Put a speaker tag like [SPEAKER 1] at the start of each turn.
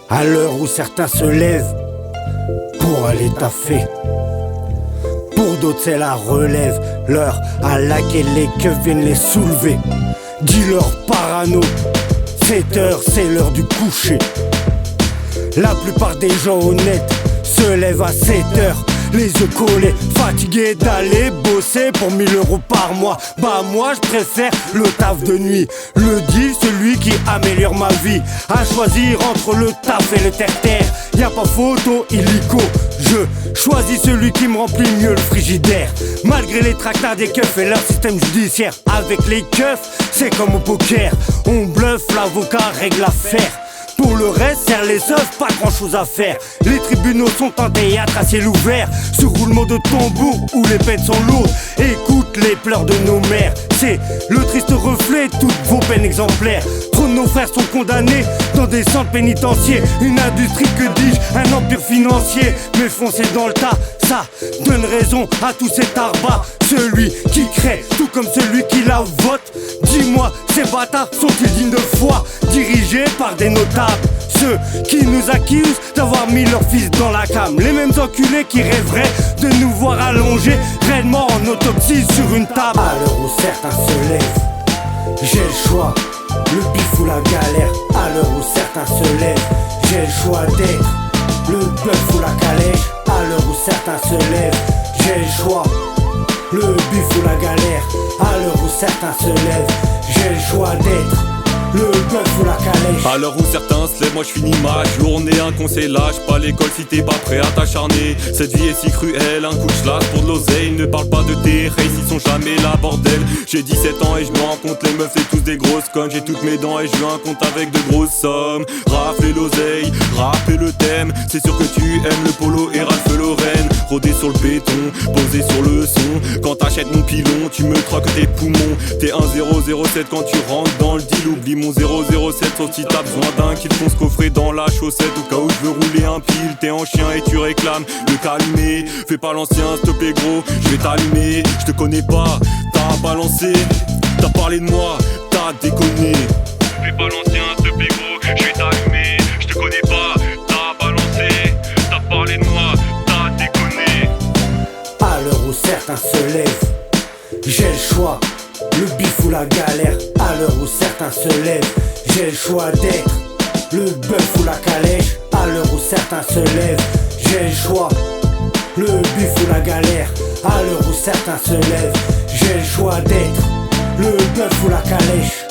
[SPEAKER 1] À l'heure où certains se lèvent pour aller taffer, pour d'autres c'est la relève, l'heure à laquelle les keufs viennent les soulever. Dis-leur parano, 7 heures c'est l'heure du coucher. La plupart des gens honnêtes se lèvent à 7 heures, les yeux collés, fatigués d'aller bosser pour 1000 € par mois. Bah moi je préfère le taf de nuit, le deal, celui qui améliore ma vie. À choisir entre le taf et le terre-terre, y'a pas photo illico. Je choisis celui qui me remplit mieux le frigidaire. Malgré les tractats des keufs et leur système judiciaire. Avec les keufs, c'est comme au poker, on bluffe, l'avocat règle l'affaire. Pour le reste, serre les œufs, pas grand chose à faire. Les tribunaux sont un théâtre à ciel ouvert, sur roulement de tambour où les peines sont lourdes. Écoute les pleurs de nos mères, c'est le triste reflet de toutes vos peines exemplaires. Trop de nos frères sont condamnés dans des centres pénitentiaires. Une industrie, que dis-je, un empire financier. Mais foncer dans le tas, ça donne raison à tous ces tarbas. Celui qui crée, tout comme celui qui la vote. Dis-moi, ces bâtards sont-ils dignes de foi, dirigés par des notables? Ceux qui nous accusent d'avoir mis leur fils dans la came. Les mêmes enculés qui rêveraient de nous voir allongés réellement en autopsie sur une table. À l'heure où certains se lèvent, j'ai le choix, le bif ou la galère. À l'heure où certains se lèvent, j'ai le choix d'être le bœuf ou la calèche. À l'heure où certains se lèvent, j'ai le choix, le bif ou la galère. À l'heure où certains se lèvent, j'ai le choix d'être le bœuf ou la calèche.
[SPEAKER 2] À l'heure où certains se lèvent, moi je finis ma journée. Un conseil lâche pas l'école si t'es pas prêt à t'acharner. Cette vie est si cruelle, un coup de schlass pour de l'oseille. Ne parle pas de tes races, ils sont jamais là bordel. J'ai 17 ans et je me rends compte, les meufs c'est tous des grosses connes. J'ai toutes mes dents et je veux un compte avec de grosses sommes. Rafler l'oseille, rapper le thème. C'est sûr que tu aimes le polo et Ralph Lauren. Rôder sur le béton, poser sur le son. Quand t'achètes mon pilon, tu me troques tes poumons. T'es 1007 quand tu rentres dans le deal. Oublie mon 007 sauf si t'as besoin d'un kill. Fonce coffrer dans la chaussette au cas où je veux rouler un pile. T'es en chien et tu réclames le calumet. Fais pas l'ancien, s'il te plaît gros, je vais t'allumer. Je te connais pas, t'as balancé. T'as parlé de moi, t'as déconné. Fais pas l'ancien, s'il te plaît gros, je vais t'allumer. Je te connais pas, t'as balancé. T'as parlé de moi, t'as déconné.
[SPEAKER 1] À l'heure où certains se lèvent, j'ai le choix, le bif ou la galère. À l'heure où certains se lèvent, j'ai le choix d'être le bœuf ou la calèche. À l'heure où certains se lèvent, j'ai le choix, le bif ou la galère. À l'heure où certains se lèvent, j'ai le choix d'être le bœuf ou la calèche.